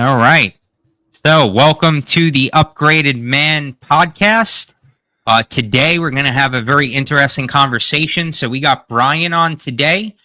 All right. So, welcome to the Upgraded Man podcast. Today, we're going to have a very interesting conversation. So, we got Brian on today.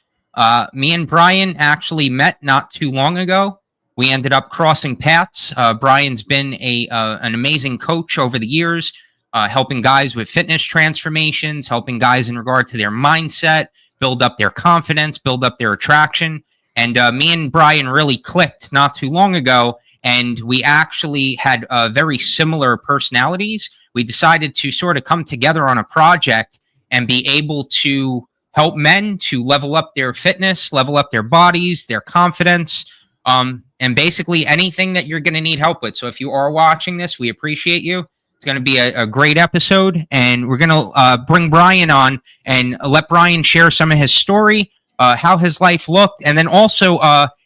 Me and Brian actually met not too long ago. We ended up crossing paths. Brian's been an amazing coach over the years, helping guys with fitness transformations, helping guys in regard to their mindset, build up their confidence, build up their attraction. And me and Brian really clicked not too long ago, and we actually had very similar personalities. We decided to sort of come together on a project and be able to help men to level up their fitness, level up their bodies, their confidence, and basically anything that you're going to need help with. So if you are watching this, we appreciate you. It's going to be a great episode, and we're going to bring Brian on and let Brian share some of his story, how his life looked, and then also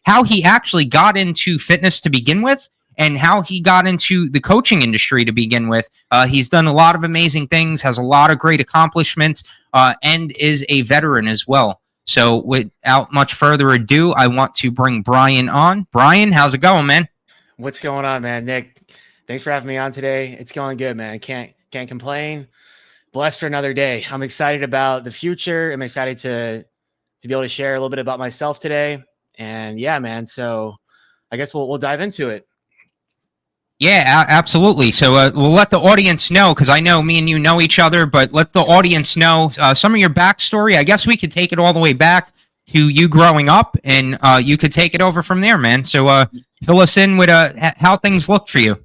how he actually got into fitness to begin with and how he got into the coaching industry to begin with. He's done a lot of amazing things, has a lot of great accomplishments, and is a veteran as well. So without much further ado, I want to bring Brian on. Brian, how's it going, man? What's going on, man? Nick, thanks for having me on today. It's going good, man. I can't complain. Blessed for another day. I'm excited about the future. I'm excited to be able to share a little bit about myself today. And yeah, man. So I guess we'll dive into it. Yeah, absolutely. So we'll let the audience know, because I know me and you know each other, but let the audience know some of your backstory. I guess we could take it all the way back to you growing up, and you could take it over from there, man. So fill us in with how things looked for you.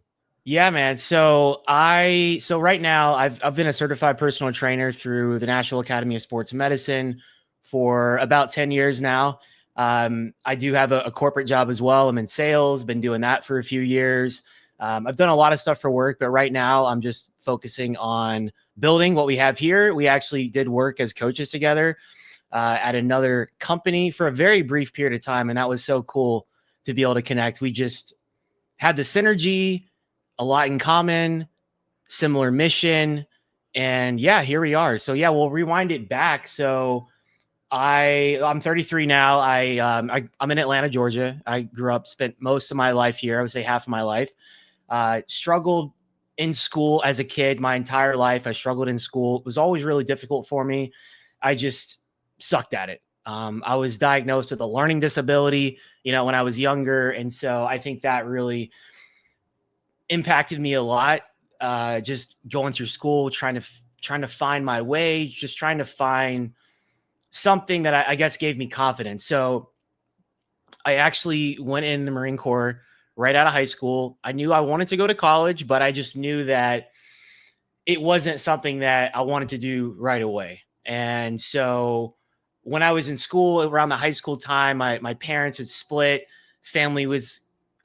Yeah, man. So right now I've been a certified personal trainer through the National Academy of Sports Medicine for about 10 years now. I do have a corporate job as well. I'm in sales, been doing that for a few years. I've done a lot of stuff for work, but right now I'm just focusing on building what we have here. We actually did work as coaches together at another company for a very brief period of time. And that was so cool to be able to connect. We just had the synergy, a lot in common, similar mission. And yeah, here we are. So yeah, we'll rewind it back. So I'm 33 now. I'm in Atlanta, Georgia. I grew up, spent most of my life here. I would say half of my life. Struggled in school as a kid my entire life. I struggled in school. It was always really difficult for me. I just sucked at it. I was diagnosed with a learning disability, when I was younger. And so I think that really impacted me a lot. Just going through school, trying to find my way, just trying to find something that I guess gave me confidence. So I actually went in the Marine Corps right out of high school. I knew I wanted to go to college, but I just knew that it wasn't something that I wanted to do right away. And so when I was in school around the high school time, my parents had split. Family was,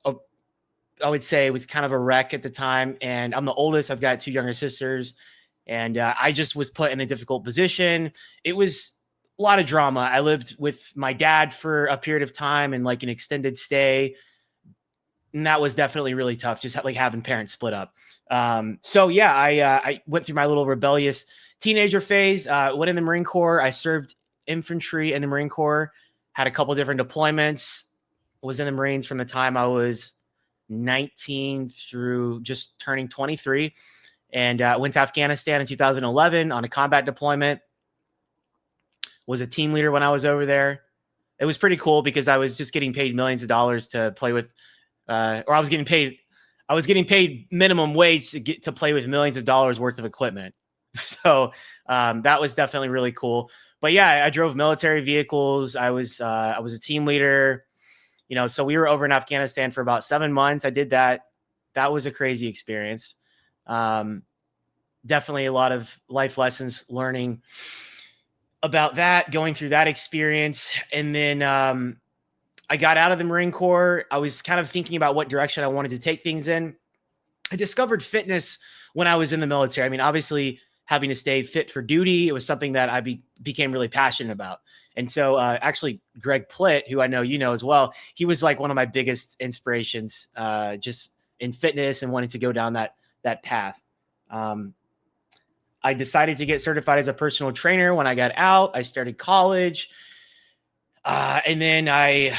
I would say, it was kind of a wreck at the time. And I'm the oldest. I've got two younger sisters. And I just was put in a difficult position. It was a lot of drama. I lived with my dad for a period of time and like an extended stay. And that was definitely really tough, just like having parents split up. So yeah, I went through my little rebellious teenager phase, went in the Marine Corps. I served infantry in the Marine Corps, had a couple different deployments, was in the Marines from the time I was 19 through just turning 23, and went to Afghanistan in 2011 on a combat deployment. Was a team leader when I was over there. It was pretty cool because I was just getting paid millions of dollars to play with, or I was getting paid minimum wage to play with millions of dollars worth of equipment. So that was definitely really cool. But yeah, I drove military vehicles. I was a team leader, so we were over in Afghanistan for about 7 months. I did that. That was a crazy experience. Definitely a lot of life lessons learning about that, going through that experience. And then I got out of the Marine Corps. I was kind of thinking about what direction I wanted to take things in. I discovered fitness when I was in the military. I mean, obviously having to stay fit for duty, it was something that I became really passionate about. And so actually Greg Plitt, who I know you know as well, he was like one of my biggest inspirations just in fitness and wanting to go down that path. I decided to get certified as a personal trainer when I got out. I started college. And then I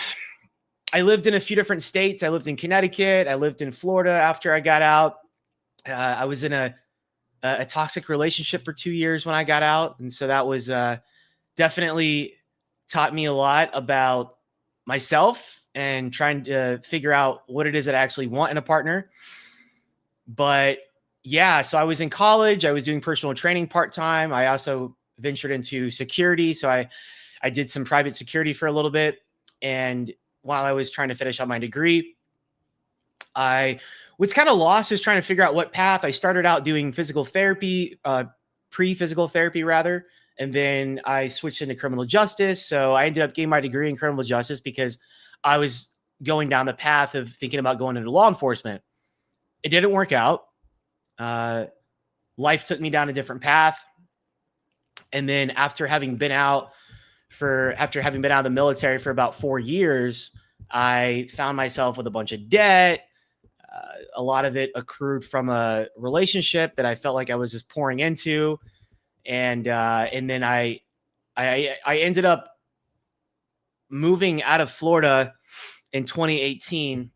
I lived in a few different states. I lived in Connecticut. I lived in Florida after I got out. I was in a toxic relationship for 2 years when I got out. And so that was definitely taught me a lot about myself and trying to figure out what it is that I actually want in a partner. But yeah, so I was in college. I was doing personal training part-time. I also ventured into security. So I did some private security for a little bit. And while I was trying to finish up my degree, I was kind of lost, just trying to figure out what path. I started out doing physical therapy, pre-physical therapy rather, and then I switched into criminal justice. So I ended up getting my degree in criminal justice because I was going down the path of thinking about going into law enforcement. It didn't work out. Life took me down a different path. And then after having been out of the military for about 4 years, I found myself with a bunch of debt. A lot of it accrued from a relationship that I felt like I was just pouring into. And then I ended up moving out of Florida in 2018.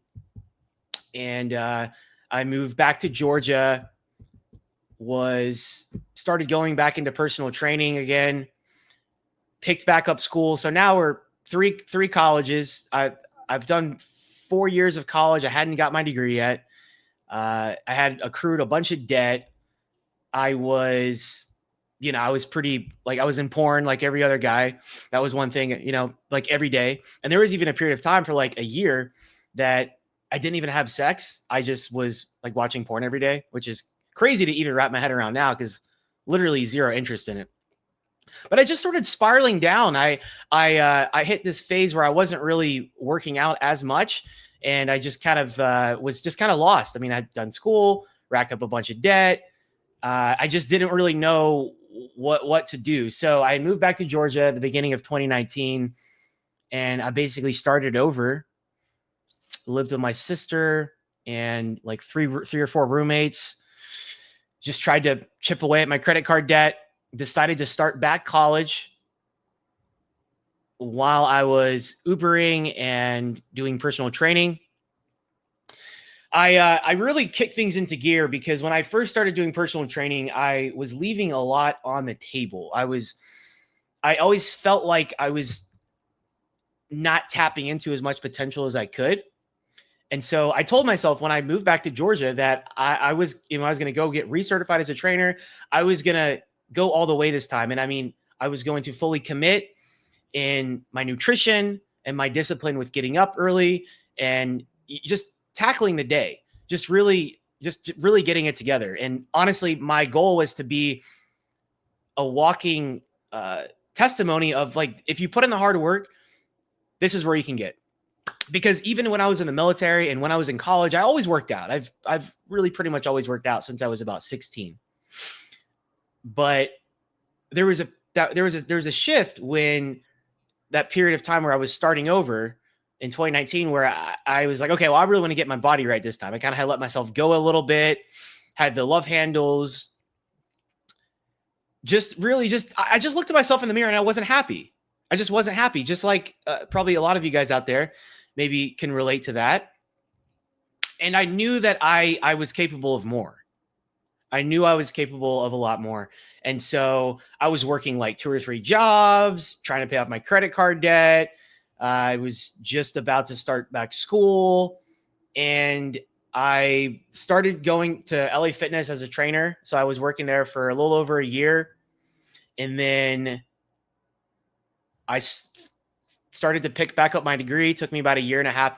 And I moved back to Georgia, started going back into personal training again, picked back up school. So now we're three colleges. I've done 4 years of college. I hadn't got my degree yet. I had accrued a bunch of debt. I was pretty, like, I was in porn like every other guy. That was one thing, like every day. And there was even a period of time for like a year that I didn't even have sex. I just was like watching porn every day, which is crazy to even wrap my head around now because literally zero interest in it. But I just started spiraling down. I hit this phase where I wasn't really working out as much. And I just kind of was just kind of lost. I mean, I'd done school, racked up a bunch of debt. I just didn't really know what to do. So I moved back to Georgia at the beginning of 2019. And I basically started over, lived with my sister and like three or four roommates. Just tried to chip away at my credit card debt. Decided to start back college while I was Ubering and doing personal training. I really kicked things into gear because when I first started doing personal training, I was leaving a lot on the table. I always felt like I was not tapping into as much potential as I could. And so I told myself when I moved back to Georgia that I was going to go get recertified as a trainer. I was going to go all the way this time. And I mean, I was going to fully commit in my nutrition and my discipline with getting up early and just tackling the day, just really getting it together. And honestly, my goal was to be a walking testimony of like, if you put in the hard work, this is where you can get. Because even when I was in the military and when I was in college, I always worked out. I've really pretty much always worked out since I was about 16. But there was a shift when that period of time where I was starting over in 2019, where I was like, okay, well, I really want to get my body right this time. I kind of had let myself go a little bit, had the love handles, I just looked at myself in the mirror and I wasn't happy. I just wasn't happy. Just like probably a lot of you guys out there maybe can relate to that. And I knew that I was capable of more. I knew I was capable of a lot more. And so I was working like 2 or 3 jobs, trying to pay off my credit card debt. I was just about to start back school. And I started going to LA Fitness as a trainer. So I was working there for a little over a year. And then I started to pick back up my degree. It took me about a year and a half,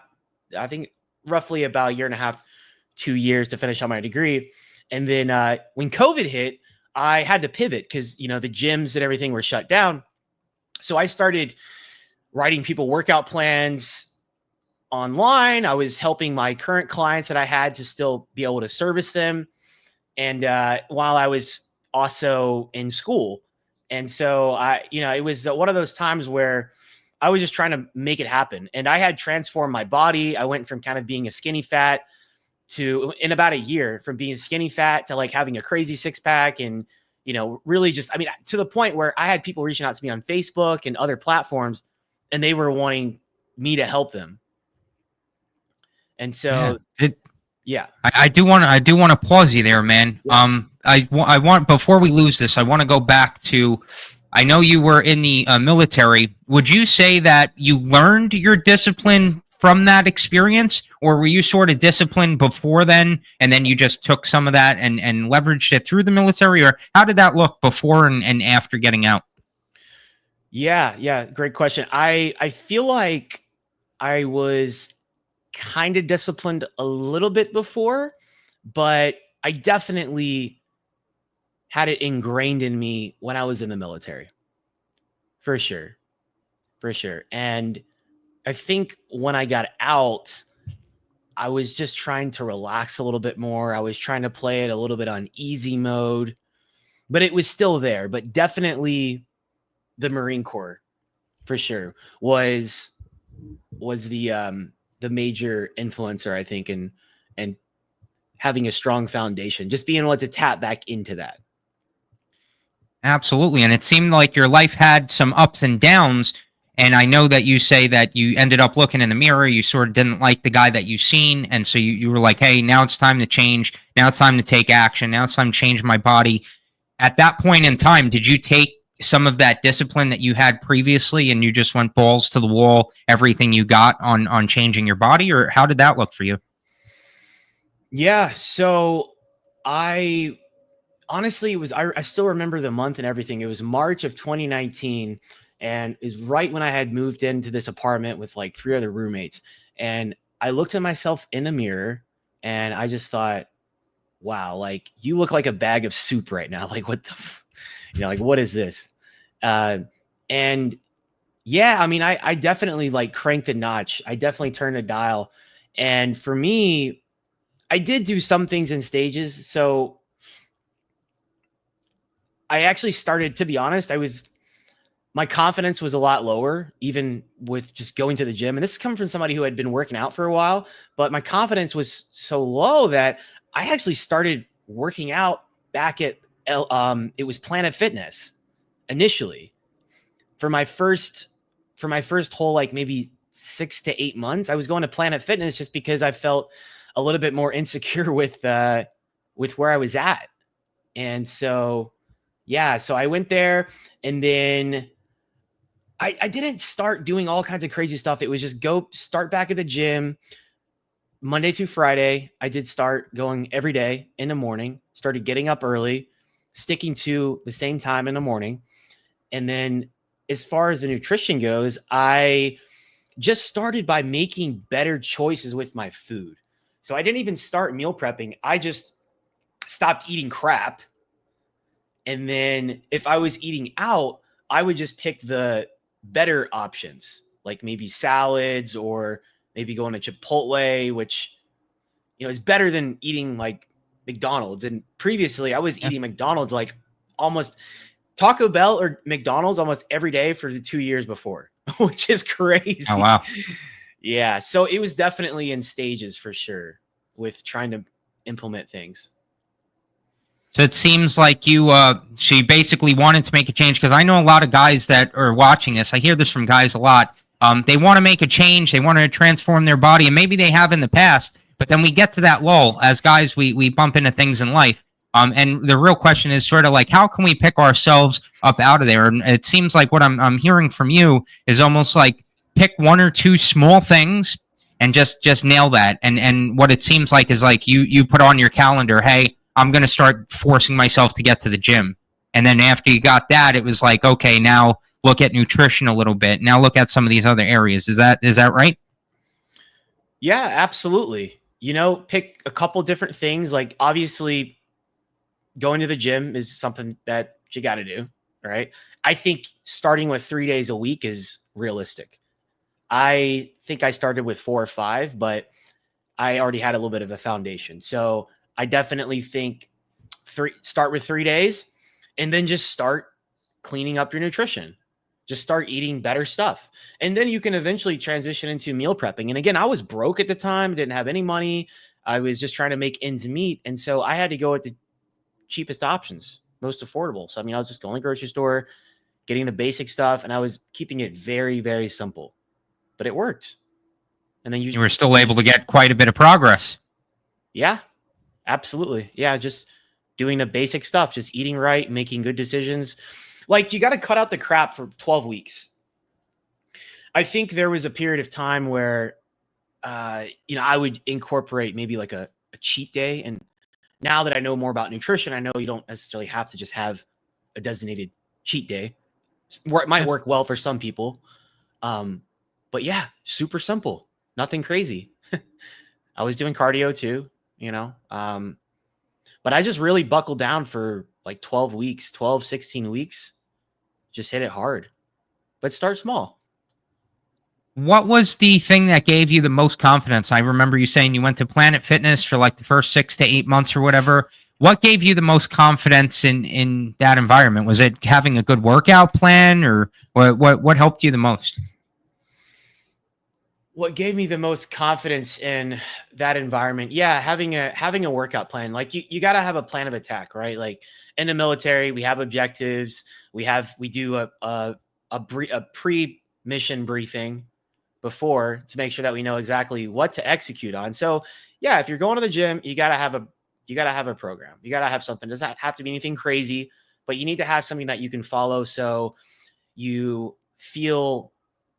I think roughly about a year and a half, 2 years to finish on my degree. And then when COVID hit, I had to pivot because, the gyms and everything were shut down. So I started writing people workout plans online. I was helping my current clients that I had to still be able to service them. And while I was also in school. And so it was one of those times where I was just trying to make it happen. And I had transformed my body. I went from kind of being a skinny fat to, in about a year, from being skinny fat to like having a crazy 6-pack and, really just, to the point where I had people reaching out to me on Facebook and other platforms, and they were wanting me to help them. And so, yeah. I do want to pause you there, man. Yeah. I want, before we lose this, I want to go back to, I know you were in the military. Would you say that you learned your discipline from that experience, or were you sort of disciplined before then, and then you just took some of that and leveraged it through the military, or how did that look before and after getting out? Yeah. Great question. I feel like I was kind of disciplined a little bit before, but I definitely had it ingrained in me when I was in the military. For sure. For sure. And I think when I got out, I was just trying to relax a little bit more. I was trying to play it a little bit on easy mode, but it was still there. But definitely the Marine Corps for sure was the major influencer, I think, and having a strong foundation, just being able to tap back into that. Absolutely. And it seemed like your life had some ups and downs. And I know that you say that you ended up looking in the mirror. You sort of didn't like the guy that you seen. And so you were like, hey, now it's time to change. Now it's time to take action. Now it's time to change my body. At that point in time, did you take some of that discipline that you had previously and you just went balls to the wall, everything you got on changing your body? Or how did that look for you? Yeah. So I honestly, it was, I still remember the month and everything. It was March of 2019, and is right when I had moved into this apartment with like 3 other roommates. And I looked at myself in the mirror and I just thought, wow, like you look like a bag of soup right now. Like what the, like what is this? Uh, and yeah, I mean, I definitely like cranked a notch. I definitely turned a dial. And for me, I did do some things in stages. So I actually started, to be honest, my confidence was a lot lower, even with just going to the gym. And this is coming from somebody who had been working out for a while, but my confidence was so low that I actually started working out back at, it was Planet Fitness initially for my first whole, like maybe 6 to 8 months. I was going to Planet Fitness just because I felt a little bit more insecure with where I was at. And so, yeah, so I went there, and then I didn't start doing all kinds of crazy stuff. It was just go start back at the gym Monday through Friday. I did start going every day in the morning, started getting up early, sticking to the same time in the morning. And then as far as the nutrition goes, I just started by making better choices with my food. So I didn't even start meal prepping. I just stopped eating crap. And then if I was eating out, I would just pick the better options, like maybe salads or maybe going to Chipotle, which, is better than eating like McDonald's. And previously I was eating McDonald's like almost Taco Bell or McDonald's almost every day for the 2 years before, which is crazy. Oh, wow. Yeah. So it was definitely in stages for sure with trying to implement things. So it seems like she basically wanted to make a change, because I know a lot of guys that are watching this. I hear this from guys a lot. They want to make a change. They want to transform their body, and maybe they have in the past, but then we get to that lull. As guys, we bump into things in life. And the real question is sort of like, how can we pick ourselves up out of there? And it seems like what I'm hearing from you is almost like pick one or two small things and just nail that. And what it seems like is like you put on your calendar, hey, I'm going to start forcing myself to get to the gym. And then after you got that, it was like, okay, now look at nutrition a little bit. Now look at some of these other areas. Is that right? Yeah, absolutely. Pick a couple different things. Like obviously going to the gym is something that you got to do, right? I think starting with 3 days a week is realistic. I think I started with 4 or 5, but I already had a little bit of a foundation. So I definitely think start with 3 days and then just start cleaning up your nutrition. Just start eating better stuff. And then you can eventually transition into meal prepping. And again, I was broke at the time, didn't have any money. I was just trying to make ends meet. And so I had to go at the cheapest options, most affordable. So, I was just going to the grocery store, getting the basic stuff, and I was keeping it very, very simple. But it worked. And then You were still able to get quite a bit of progress. Yeah, absolutely. Yeah, just doing the basic stuff, just eating right, making good decisions. Like, you got to cut out the crap for 12 weeks. I think there was a period of time where, I would incorporate maybe like a cheat day. And now that I know more about nutrition, I know you don't necessarily have to just have a designated cheat day. It might work well for some people. But yeah, super simple, nothing crazy. I was doing cardio too, but I just really buckled down for like 12 weeks, 12, 16 weeks, just hit it hard, but start small. What was the thing that gave you the most confidence? I remember you saying you went to Planet Fitness for like the first 6 to 8 months or whatever. What gave you the most confidence in that environment? Was it having a good workout plan, or what helped you the most? What gave me the most confidence in that environment? Yeah, having a workout plan. Like, you got to have a plan of attack, right? Like, in the military, we have objectives. We do a pre-mission briefing before to make sure that we know exactly what to execute on. So yeah, if you're going to the gym, you got to have a program. You got to have something. It doesn't have to be anything crazy, but you need to have something that you can follow so you feel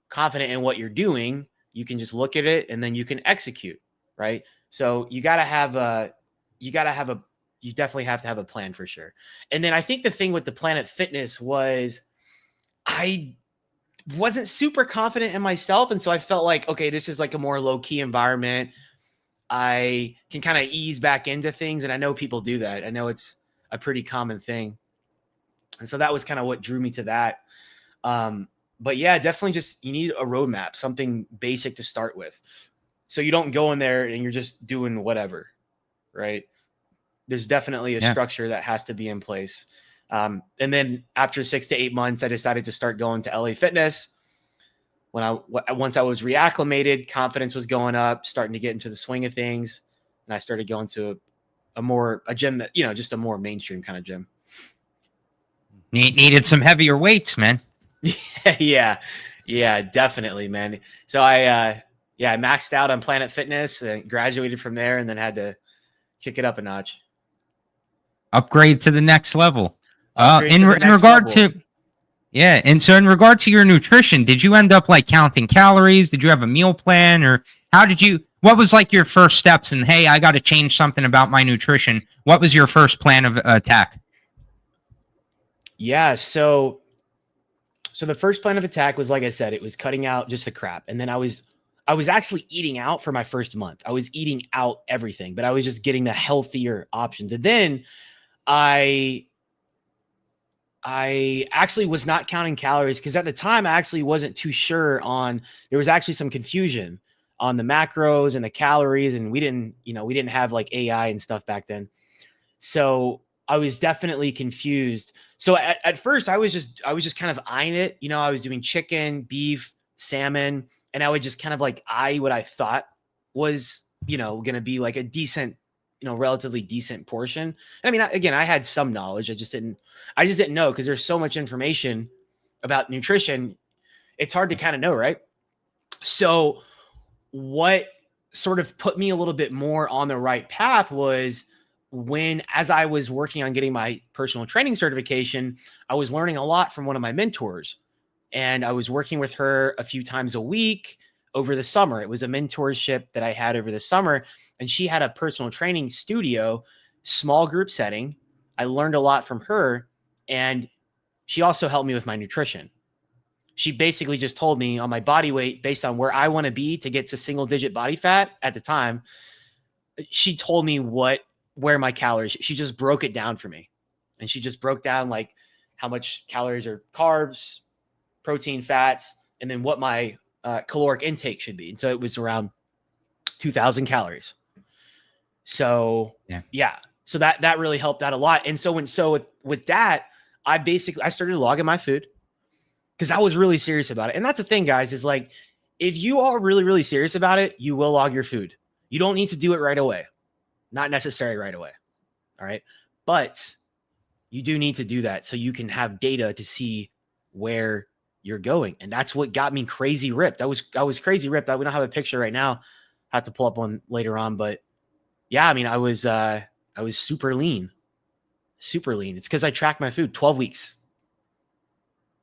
confident in what you're doing. You can just look at it and then you can execute, right? So you definitely have to have a plan for sure. And then I think the thing with the Planet Fitness was I wasn't super confident in myself. And so I felt like, okay, this is like a more low key environment. I can kind of ease back into things. And I know people do that. I know it's a pretty common thing. And so that was kind of what drew me to that. But yeah, definitely just, you need a roadmap, something basic to start with. So you don't go in there and you're just doing whatever, right? There's definitely a structure that has to be in place. And then after 6 to 8 months, I decided to start going to LA Fitness. Once I was reacclimated, confidence was going up, starting to get into the swing of things. And I started going to a gym that, just a more mainstream kind of gym. Needed some heavier weights, man. Yeah, definitely, man. So I maxed out on Planet Fitness and graduated from there, and then had to kick it up a notch. Upgrade to the next level. In regard to your nutrition, did you end up like counting calories? Did you have a meal plan, or what was like your first steps? And hey, I got to change something about my nutrition. What was your first plan of attack? Yeah, so the first plan of attack was, like I said, it was cutting out just the crap. And then I was actually eating out for my first month. I was eating out everything, but I was just getting the healthier options. And then I actually was not counting calories, because at the time I actually wasn't too sure there was actually some confusion on the macros and the calories. And we didn't have like AI and stuff back then. So I was definitely confused. So at first I was just kind of eyeing it. I was doing chicken, beef, salmon, and I would just kind of like eye what I thought was, going to be like a decent, relatively decent portion. I mean, again, I had some knowledge. I just didn't know, because there's so much information about nutrition. It's hard to kind of know, right? So what sort of put me a little bit more on the right path was as I was working on getting my personal training certification, I was learning a lot from one of my mentors, and I was working with her a few times a week over the summer. It was a mentorship that I had over the summer, and she had a personal training studio, small group setting. I learned a lot from her, and she also helped me with my nutrition. She basically just told me on my body weight, based on where I want to be to get to single digit body fat at the time. She told me where my calories, she just broke it down for me. And she just broke down like how much calories are carbs, protein, fats, and then what my caloric intake should be. And so it was around 2,000 calories. So yeah. So that really helped out a lot. And so with that, I started logging my food, because I was really serious about it. And that's the thing, guys, is like, if you are really, really serious about it, you will log your food. You don't need to do it right away. Not necessary right away. All right. But you do need to do that so you can have data to see where you're going. And that's what got me crazy ripped. I was crazy ripped. We don't have a picture right now. I have to pull up one later on, but yeah, I mean, I was super lean. Super lean. It's because I tracked my food 12 weeks.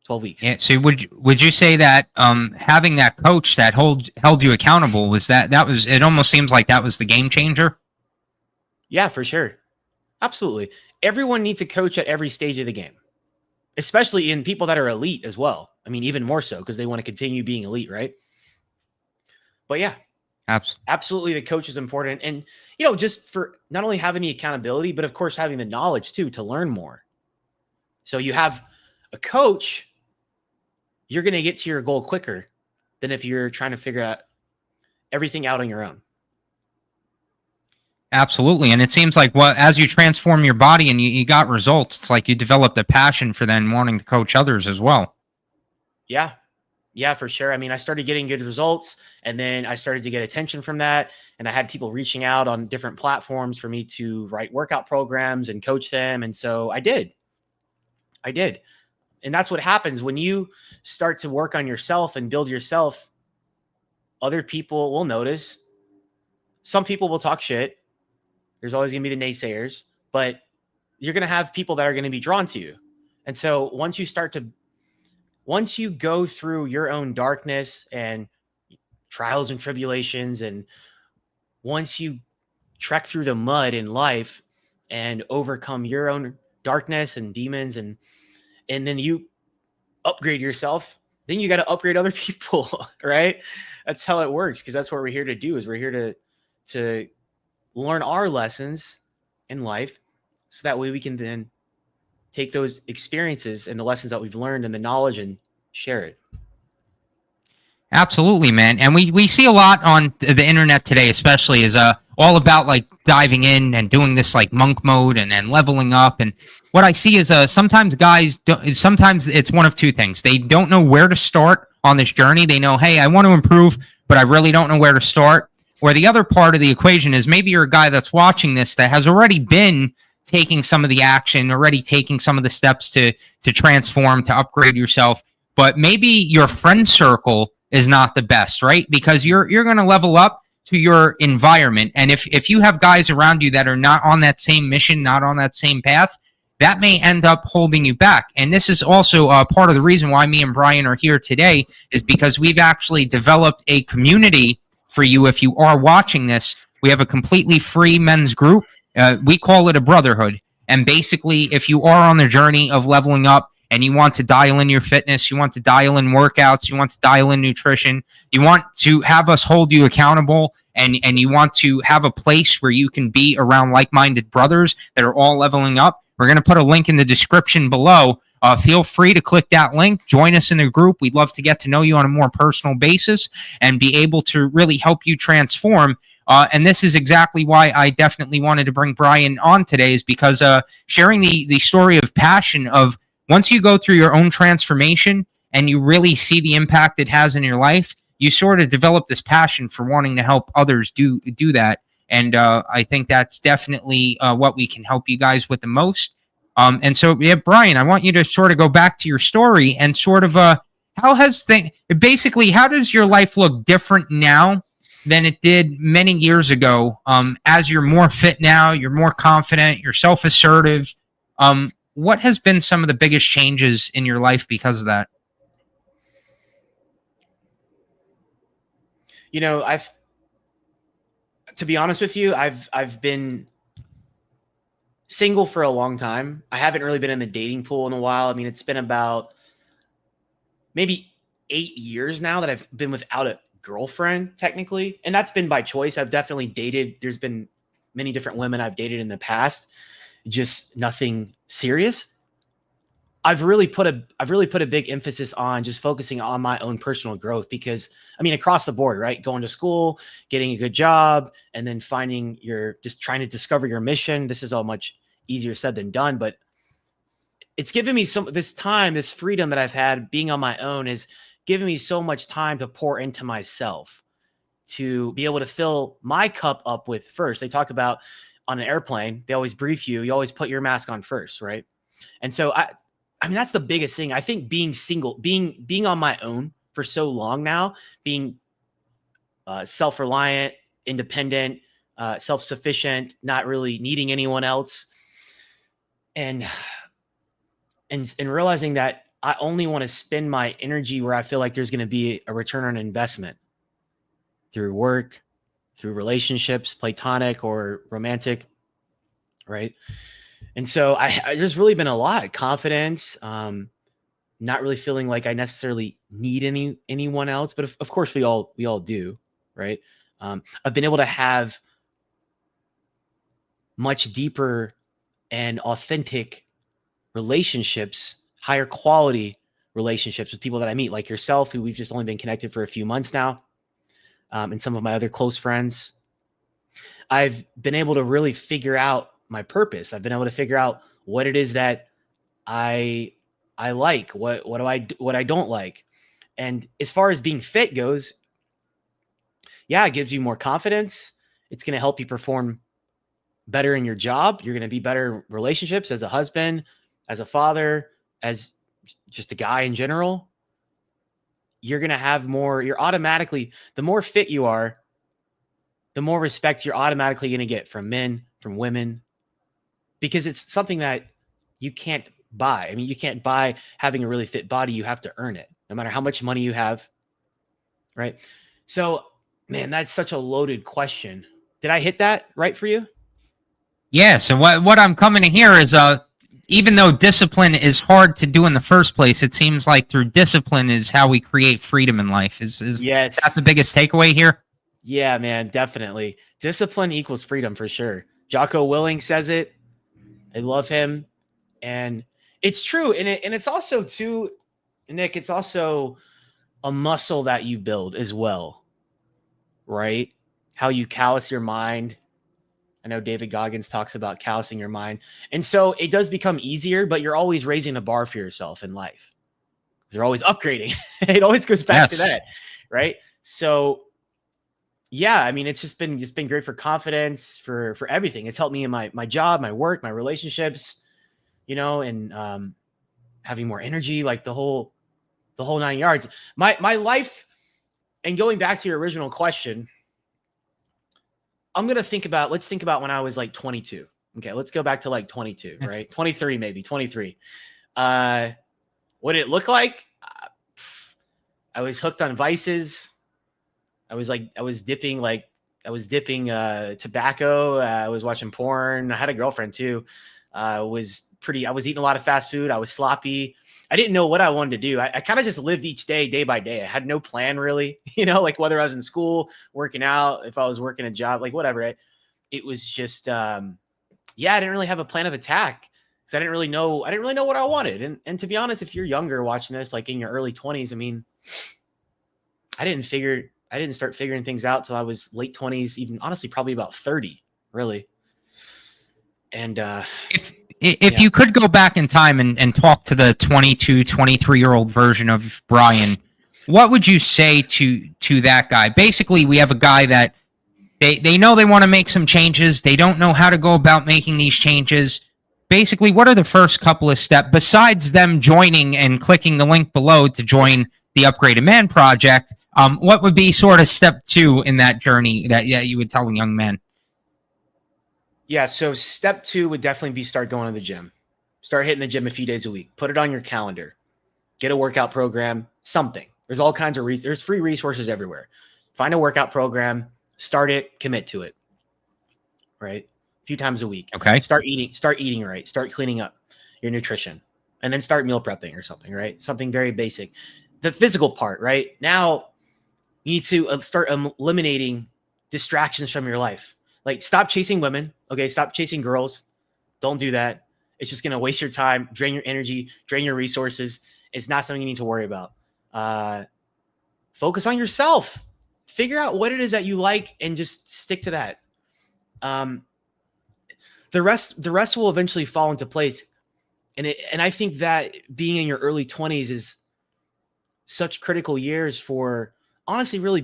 12 weeks. Yeah. So would you say that having that coach that held you accountable was that was, it almost seems like that was the game changer? Yeah, for sure. Absolutely. Everyone needs a coach at every stage of the game, especially in people that are elite as well. I mean, even more so because they want to continue being elite, right? But yeah, absolutely, the coach is important. And, you know, just for not only having the accountability, but of course, having the knowledge too, to learn more. So you have a coach, you're going to get to your goal quicker than if you're trying to figure out everything out on your own. Absolutely. And it seems like as you transform your body and you got results, it's like you developed a passion for then wanting to coach others as well. Yeah. Yeah, for sure. I mean, I started getting good results and then I started to get attention from that. And I had people reaching out on different platforms for me to write workout programs and coach them. And so I did. And that's what happens when you start to work on yourself and build yourself. Other people will notice. Some people will talk shit. There's always going to be the naysayers, but you're going to have people that are going to be drawn to you. And so once you go through your own darkness and trials and tribulations, and once you trek through the mud in life and overcome your own darkness and demons, and then you upgrade yourself, then you got to upgrade other people, right? That's how it works. Cause that's what we're here to do, is we're here to learn our lessons in life. So that way we can then take those experiences and the lessons that we've learned and the knowledge and share it. Absolutely, man. And we see a lot on the internet today, especially, is all about like diving in and doing this like monk mode and leveling up. And what I see is sometimes sometimes it's one of two things. They don't know where to start on this journey. They know, hey, I want to improve, but I really don't know where to start. Or the other part of the equation is maybe you're a guy that's watching this that has already been taking some of the action, already taking some of the steps to transform, to upgrade yourself. But maybe your friend circle is not the best, right? Because you're going to level up to your environment. And if you have guys around you that are not on that same mission, not on that same path, that may end up holding you back. And this is also part of the reason why me and Brian are here today, is because we've actually developed a community for you. If you are watching this, we have a completely free men's group. We call it a brotherhood. And basically, if you are on the journey of leveling up and you want to dial in your fitness, you want to dial in workouts, you want to dial in nutrition, you want to have us hold you accountable, and you want to have a place where you can be around like-minded brothers that are all leveling up, we're going to put a link in the description below. Feel free to click that link, join us in the group. We'd love to get to know you on a more personal basis and be able to really help you transform. And this is exactly why I definitely wanted to bring Brian on today, is because sharing the story of passion of once you go through your own transformation and you really see the impact it has in your life, you sort of develop this passion for wanting to help others do that. And I think that's definitely what we can help you guys with the most. And so, yeah, Brian, I want you to sort of go back to your story and sort of how does your life look different now than it did many years ago? As you're more fit now, you're more confident, you're self-assertive. What has been some of the biggest changes in your life because of that? You know, to be honest with you, I've been single for a long time. I haven't really been in the dating pool in a while. I mean, it's been about maybe 8 years now that I've been without a girlfriend, technically. And that's been by choice. I've definitely dated. There's been many different women I've dated in the past, just nothing serious. I've really put a big emphasis on just focusing on my own personal growth, because I mean, across the board, right? Going to school, getting a good job, and then just trying to discover your mission. This is all much easier said than done, but it's given me this freedom that I've had being on my own is giving me so much time to pour into myself, to be able to fill my cup up with first. They talk about on an airplane, they always brief you. You always put your mask on first, right? And so I mean, that's the biggest thing. I think being single, being on my own for so long now, being self-reliant, independent, self-sufficient, not really needing anyone else, and realizing that I only want to spend my energy where I feel like there's going to be a return on investment through work, through relationships, platonic or romantic, right? And so there's really been a lot of confidence, not really feeling like I necessarily need anyone else, but of course we all do, right? I've been able to have much deeper and authentic relationships, higher quality relationships with people that I meet, like yourself, who we've just only been connected for a few months now, and some of my other close friends. I've been able to really figure out my purpose. I've been able to figure out what it is that I like, what I don't like. And as far as being fit goes, yeah, it gives you more confidence. It's going to help you perform better in your job. You're going to be better in relationships as a husband, as a father, as just a guy in general. You're going to have more, the more fit you are, the more respect you're automatically going to get from men, from women, because it's something that you can't buy. I mean, you can't buy having a really fit body. You have to earn it, no matter how much money you have. Right. So, man, that's such a loaded question. Did I hit that right for you? Yeah. So what I'm coming to hear is even though discipline is hard to do in the first place, it seems like through discipline is how we create freedom in life. Is Yes. that the biggest takeaway here? Yeah, man, definitely. Discipline equals freedom for sure. Jocko Willing says it. I love him. And it's true. And it's also too, Nick, it's also a muscle that you build as well, right? How you callous your mind. I know David Goggins talks about callousing your mind. And so it does become easier, but you're always raising the bar for yourself in life. You're always upgrading. It always goes back to that, right? So yeah, I mean, it's just been great for confidence, for everything. It's helped me in my job, my work, my relationships, and having more energy, like the whole 9 yards. My life, and going back to your original question, let's think about when I was like 22. Okay, let's go back to like 22, right? 23, maybe 23. What did it look like? I was hooked on vices. I was dipping tobacco. I was watching porn. I had a girlfriend too. I was eating a lot of fast food. I was sloppy. I didn't know what I wanted to do. I kind of just lived each day by day. I had no plan really, like whether I was in school, working out, if I was working a job, like whatever. It was just, I didn't really have a plan of attack because I didn't really know what I wanted. And to be honest, if you're younger watching this, like in your early 20s, I mean, I didn't start figuring things out till I was late 20s, even honestly, probably about 30, really. And if you could go back in time and talk to the 22, 23-year-old version of Brian, what would you say to that guy? Basically, we have a guy that they know they want to make some changes. They don't know how to go about making these changes. Basically, what are the first couple of steps, besides them joining and clicking the link below to join the Upgraded Man Project? What would be sort of step 2 in that journey that you would tell a young man? Yeah, so step 2 would definitely be start going to the gym. Start hitting the gym a few days a week. Put it on your calendar. Get a workout program, something. There's all kinds of there's free resources everywhere. Find a workout program, start it, commit to it. Right? A few times a week. Okay. Start eating right. Start cleaning up your nutrition. And then start meal prepping or something, right? Something very basic. The physical part, right? Now you need to start eliminating distractions from your life. Like stop chasing women. Okay. Stop chasing girls. Don't do that. It's just going to waste your time, drain your energy, drain your resources. It's not something you need to worry about. Focus on yourself. Figure out what it is that you like and just stick to that. The rest will eventually fall into place. And I think that being in your early 20s is such critical years for honestly really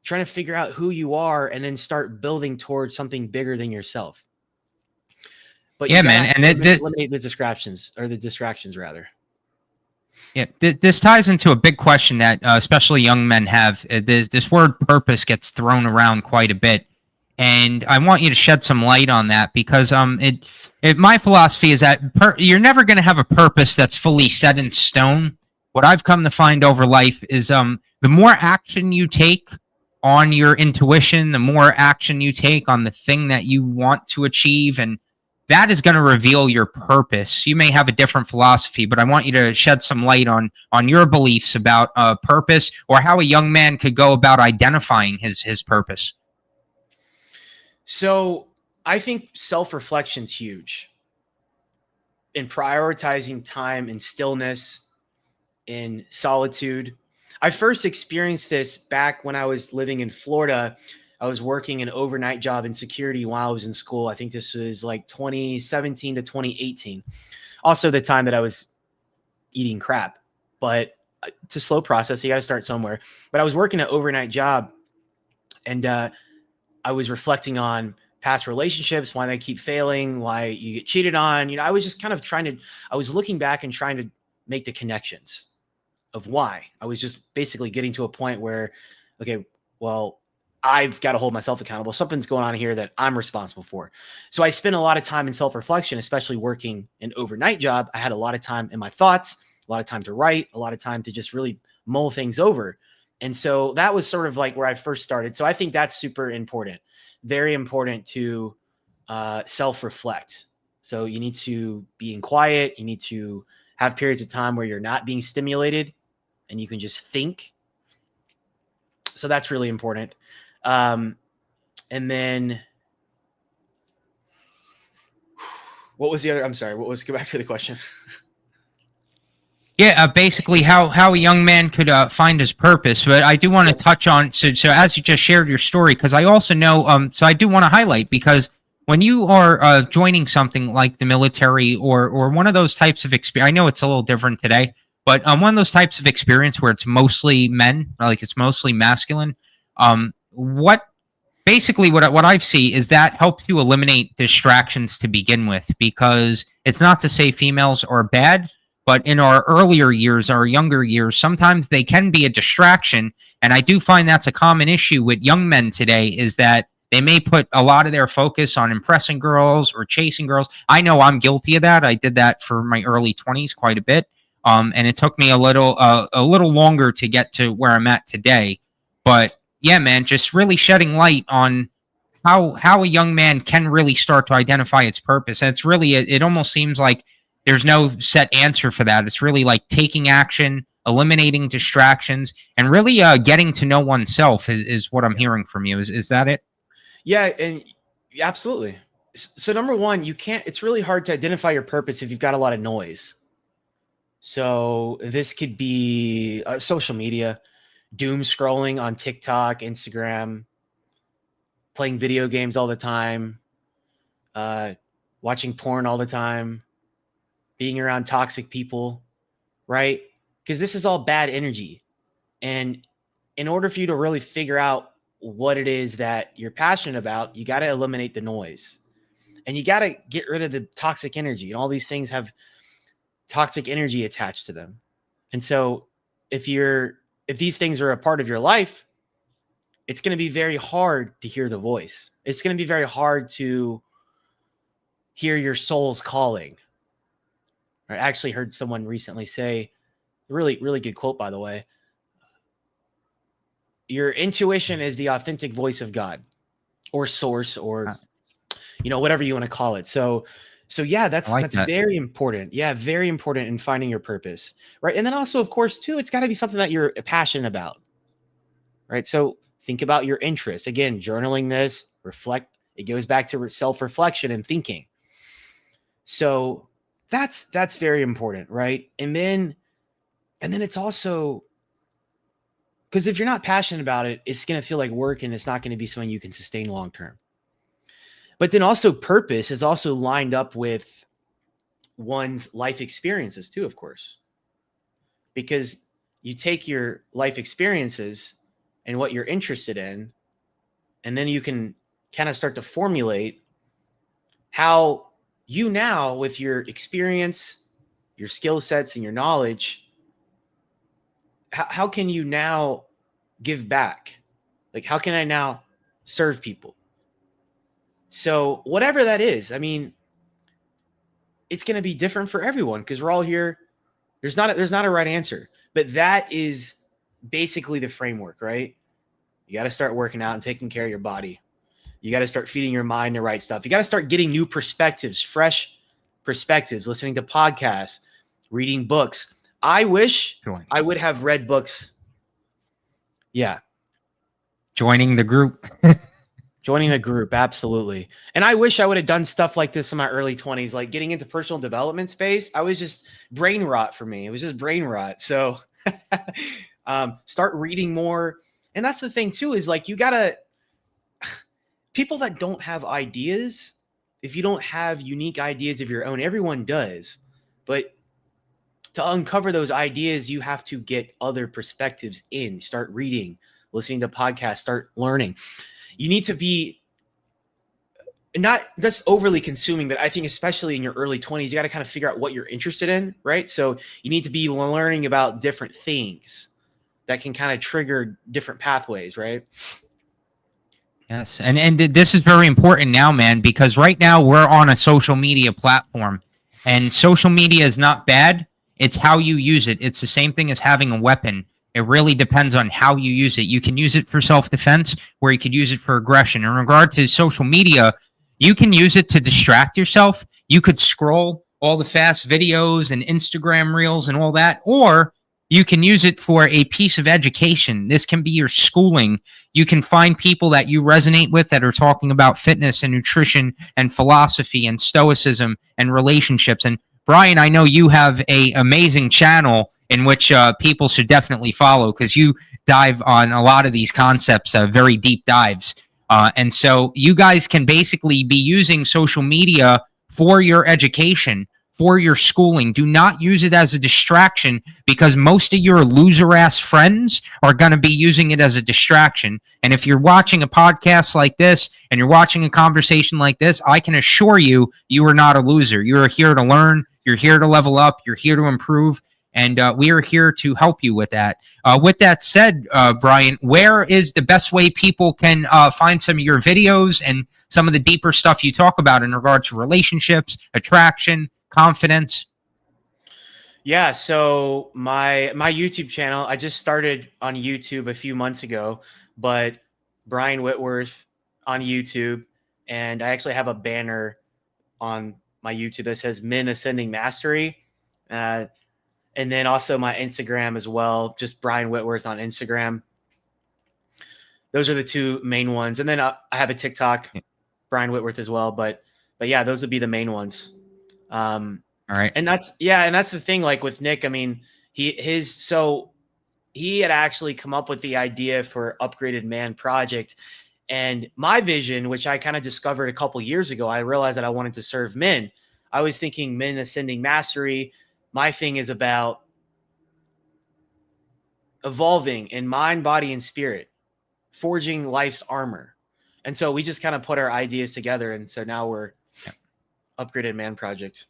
trying to figure out who you are and then start building towards something bigger than yourself. But Yeah, you man. gotta And eliminate the distractions rather. yeah, this ties into a big question that especially young men have. This word purpose gets thrown around quite a bit, and I want you to shed some light on that because my philosophy is that you're never going to have a purpose that's fully set in stone. What I've come to find over life is the more action you take on your intuition, the more action you take on the thing that you want to achieve, and that is going to reveal your purpose. You may have a different philosophy, but I want you to shed some light on your beliefs about purpose or how a young man could go about identifying his purpose. So I think self-reflection is huge in prioritizing time in stillness, in solitude. I first experienced this back when I was living in Florida. I was working an overnight job in security while I was in school. I think this was like 2017 to 2018. Also the time that I was eating crap, but it's a slow process. You got to start somewhere. But I was working an overnight job, and I was reflecting on past relationships, why they keep failing, why you get cheated on. I was just kind of I was looking back and trying to make the connections of why. I was just basically getting to a point where, okay, well, I've got to hold myself accountable. Something's going on here that I'm responsible for. So I spent a lot of time in self-reflection, especially working an overnight job. I had a lot of time in my thoughts, a lot of time to write, a lot of time to just really mull things over. And so that was sort of like where I first started. So I think that's super important, very important to self-reflect. So you need to be in quiet. You need to have periods of time where you're not being stimulated and you can just think. So that's really important. And then what was the other? I'm sorry. Go back to the question. Yeah, basically how a young man could find his purpose. But I do want to touch on so as you just shared your story, because I also know so I do want to highlight, because when you are joining something like the military or one of those types of experience, I know it's a little different today, but one of those types of experience where it's mostly men, like it's mostly masculine. What basically what I see is that helps you eliminate distractions to begin with, because it's not to say females are bad, but in our earlier years, our younger years, sometimes they can be a distraction. And I do find that's a common issue with young men today, is that they may put a lot of their focus on impressing girls or chasing girls. I know I'm guilty of that. I did that for my early 20s quite a bit. And it took me a little longer to get to where I'm at today. But yeah, man, just really shedding light on how a young man can really start to identify its purpose. And it's really, it almost seems like there's no set answer for that. It's really like taking action, eliminating distractions, and really getting to know oneself is what I'm hearing from you. Is that it? Yeah, and absolutely. So number one, it's really hard to identify your purpose if you've got a lot of noise. So this could be social media, doom scrolling on TikTok, Instagram, playing video games all the time, watching porn all the time, being around toxic people, right? Because this is all bad energy. And in order for you to really figure out what it is that you're passionate about, you got to eliminate the noise and you got to get rid of the toxic energy. And all these things have toxic energy attached to them. And so if these things are a part of your life, it's going to be very hard to hear the voice. It's going to be very hard to hear your soul's calling. I actually heard someone recently say, really, really good quote, by the way, your intuition is the authentic voice of God or source or, whatever you want to call it. So yeah, that's that. Very important. Yeah. Very important in finding your purpose. Right. And then also, of course, too, it's got to be something that you're passionate about. Right. So think about your interests. Again, journaling this, reflect. It goes back to self-reflection and thinking. So that's very important. Right. And then it's also, because if you're not passionate about it, it's going to feel like work and it's not going to be something you can sustain long term. But then also purpose is also lined up with one's life experiences too, of course. Because you take your life experiences and what you're interested in, and then you can kind of start to formulate how you now, with your experience, your skill sets, and your knowledge, how can you now give back? Like, how can I now serve people? So whatever that is, I mean, it's going to be different for everyone because we're all here. There's not a right answer, but that is basically the framework, right? You got to start working out and taking care of your body. You got to start feeding your mind the right stuff. You got to start getting new perspectives, fresh perspectives, listening to podcasts, reading books. I wish I would have read books. Yeah. Joining the group. Joining a group, absolutely. And I wish I would have done stuff like this in my early 20s, like getting into personal development space. I was just brain rot for me. It was just brain rot. So start reading more. And that's the thing too, is like, you gotta, people that don't have ideas, if you don't have unique ideas of your own, everyone does. But to uncover those ideas, you have to get other perspectives in, start reading, listening to podcasts, start learning. You need to be not that's overly consuming, but I think especially in your early 20s, you got to kind of figure out what you're interested in, right? So you need to be learning about different things that can kind of trigger different pathways, right? Yes, and this is very important now, man, because right now we're on a social media platform, and social media is not bad. It's how you use it. It's the same thing as having a weapon. It really depends on how you use it. You can use it for self-defense, or you could use it for aggression. In regard to social media, you can use it to distract yourself. You could scroll all the fast videos and Instagram reels and all that, or you can use it for a piece of education. This can be your schooling. You can find people that you resonate with that are talking about fitness and nutrition and philosophy and stoicism and relationships. And Brian, I know you have an amazing channel in which people should definitely follow because you dive on a lot of these concepts, very deep dives. And so you guys can basically be using social media for your education, for your schooling. Do not use it as a distraction because most of your loser-ass friends are going to be using it as a distraction. And if you're watching a podcast like this and you're watching a conversation like this, I can assure you, you are not a loser. You are here to learn. You're here to level up. You're here to improve. And we are here to help you with that. With that said, Brian, where is the best way people can find some of your videos and some of the deeper stuff you talk about in regard to relationships, attraction, confidence? Yeah, so my YouTube channel, I just started on YouTube a few months ago, but Brian Whitworth on YouTube, and I actually have a banner on my YouTube that says Men Ascending Mastery. And then also my Instagram as well, just Brian Whitworth on Instagram. Those are the two main ones. And then I have a TikTok, Brian Whitworth as well. But yeah, those would be the main ones. All right. And that's the thing, like with Nick, I mean, he had actually come up with the idea for Upgraded Man Project. And my vision, which I kind of discovered a couple years ago, I realized that I wanted to serve men. I was thinking Men Ascending Mastery. My thing is about evolving in mind, body, and spirit, forging life's armor. And so we just kind of put our ideas together. And so now we're Upgraded Man Project.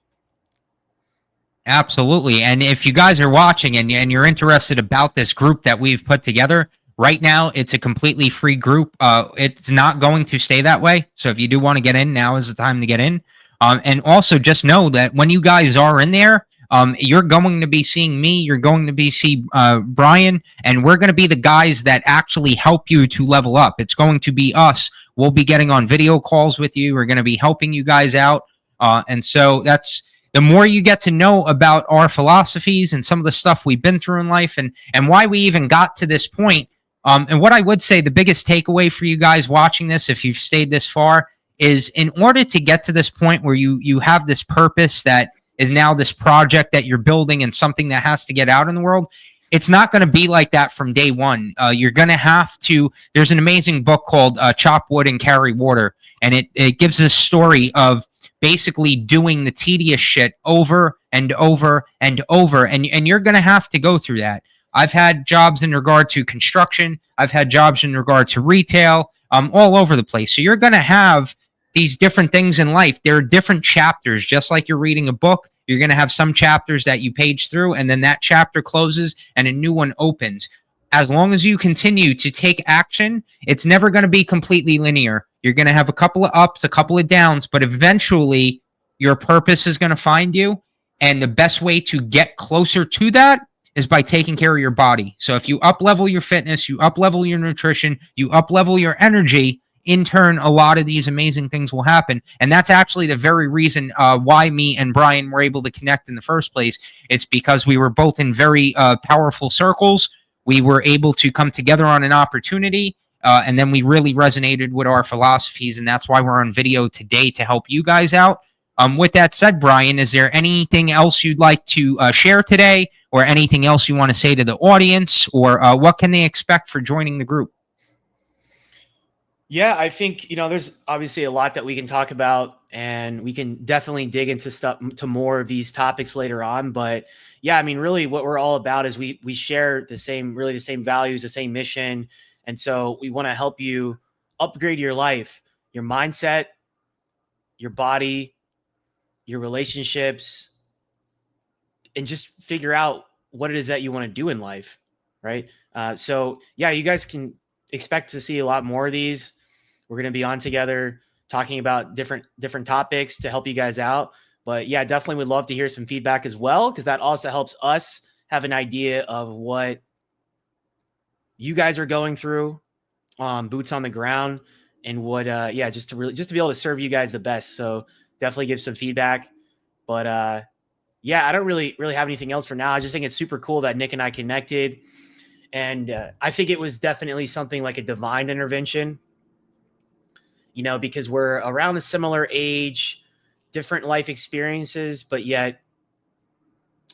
Absolutely. And if you guys are watching and you're interested about this group that we've put together, right now it's a completely free group. It's not going to stay that way. So if you do want to get in, now is the time to get in. And also just know that when you guys are in there, you're going to be seeing me, you're going to be seeing Brian, and we're going to be the guys that actually help you to level up. It's going to be us. We'll be getting on video calls with you. We're going to be helping you guys out. And so that's the more you get to know about our philosophies and some of the stuff we've been through in life and why we even got to this point. And what I would say the biggest takeaway for you guys watching this, if you've stayed this far, is in order to get to this point where you have this purpose that is now this project that you're building and something that has to get out in the world, it's not going to be like that from day one. You're going to have to, there's an amazing book called Chop Wood and Carry Water. And it gives a story of basically doing the tedious shit over and over and over. And you're going to have to go through that. I've had jobs in regard to construction. I've had jobs in regard to retail, all over the place. So you're going to have these different things in life, there are different chapters. Just like you're reading a book, you're going to have some chapters that you page through, and then that chapter closes and a new one opens. As long as you continue to take action, it's never going to be completely linear. You're going to have a couple of ups, a couple of downs, but eventually your purpose is going to find you. And the best way to get closer to that is by taking care of your body. So if you up-level your fitness, you up-level your nutrition, you up-level your energy, in turn, a lot of these amazing things will happen. And that's actually the very reason why me and Brian were able to connect in the first place. It's because we were both in very powerful circles. We were able to come together on an opportunity, and then we really resonated with our philosophies, and that's why we're on video today to help you guys out. With that said, Brian, is there anything else you'd like to share today, or anything else you want to say to the audience, or what can they expect for joining the group? Yeah, I think, there's obviously a lot that we can talk about, and we can definitely dig into to more of these topics later on. But yeah, I mean, really what we're all about is we share the same values, the same mission. And so we want to help you upgrade your life, your mindset, your body, your relationships, and just figure out what it is that you want to do in life. Right. So yeah, you guys can expect to see a lot more of these. We're going to be on together talking about different topics to help you guys out. But yeah, definitely would love to hear some feedback as well, because that also helps us have an idea of what you guys are going through, boots on the ground, and what just to be able to serve you guys the best. So definitely give some feedback. But yeah, I don't really have anything else for now. I just think it's super cool that Nick and I connected, and I think it was definitely something like a divine intervention. Because we're around a similar age, different life experiences, but yet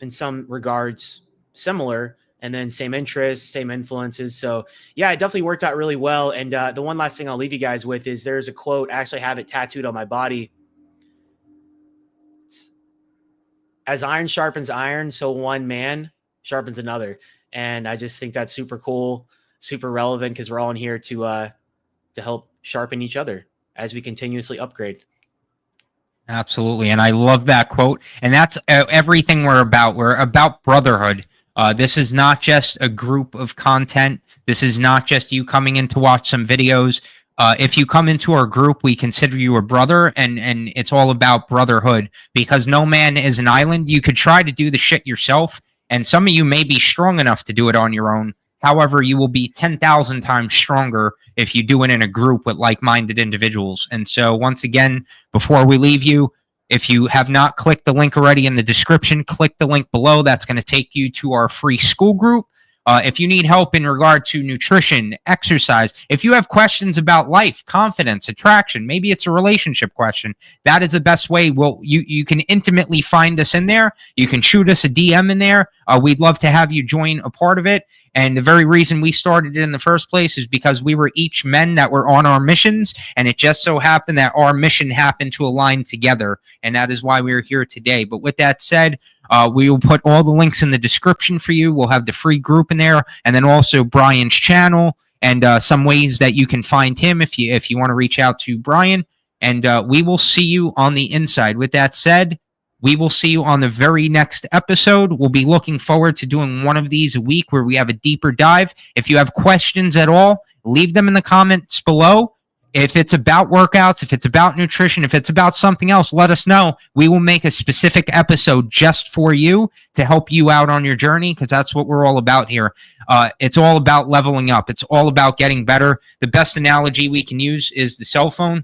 in some regards similar, and then same interests, same influences. So yeah, it definitely worked out really well. And the one last thing I'll leave you guys with is there's a quote. I actually have it tattooed on my body. It's, as iron sharpens iron, so one man sharpens another. And I just think that's super cool, super relevant, because we're all in here to help sharpen each other as we continuously upgrade. Absolutely. And I love that quote. And that's everything we're about. We're about brotherhood. This is not just a group of content. This is not just you coming in to watch some videos. If you come into our group, we consider you a brother, and it's all about brotherhood, because no man is an island. You could try to do the shit yourself, and some of you may be strong enough to do it on your own. However, you will be 10,000 times stronger if you do it in a group with like-minded individuals. And so once again, before we leave you, if you have not clicked the link already in the description, click the link below. That's going to take you to our free school group. If you need help in regard to nutrition, exercise, if you have questions about life, confidence, attraction, maybe it's a relationship question, that is the best way. You can intimately find us in there. You can shoot us a DM in there. We'd love to have you join a part of it. And the very reason we started it in the first place is because we were each men that were on our missions, and it just so happened that our mission happened to align together, and that is why we are here today. But with that said, we will put all the links in the description for you. We'll have the free group in there, and then also Brian's channel, and some ways that you can find him if you want to reach out to Brian. And we will see you on the inside. With that said, we will see you on the very next episode. We'll be looking forward to doing one of these a week where we have a deeper dive. If you have questions at all, leave them in the comments below. If it's about workouts, if it's about nutrition, if it's about something else, let us know. We will make a specific episode just for you to help you out on your journey, because that's what we're all about here. It's all about leveling up. It's all about getting better. The best analogy we can use is the cell phone.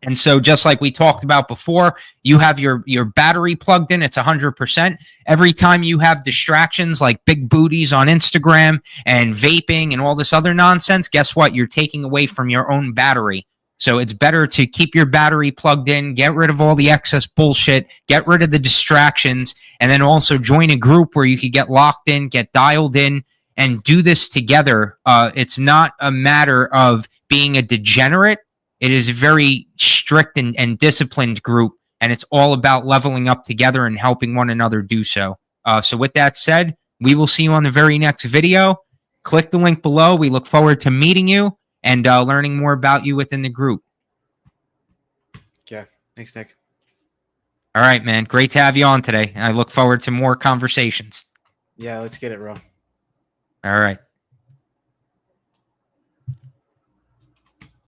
And so just like we talked about before, you have your battery plugged in, it's 100%. Every time you have distractions like big booties on Instagram and vaping and all this other nonsense, guess what? You're taking away from your own battery. So it's better to keep your battery plugged in, get rid of all the excess bullshit, get rid of the distractions, and then also join a group where you could get locked in, get dialed in, and do this together. It's not a matter of being a degenerate. It is a very strict and disciplined group, and it's all about leveling up together and helping one another do so. So with that said, we will see you on the very next video. Click the link below. We look forward to meeting you and learning more about you within the group. Thanks, Nick. All right, man. Great to have you on today. I look forward to more conversations. Yeah, let's get it, bro. All right.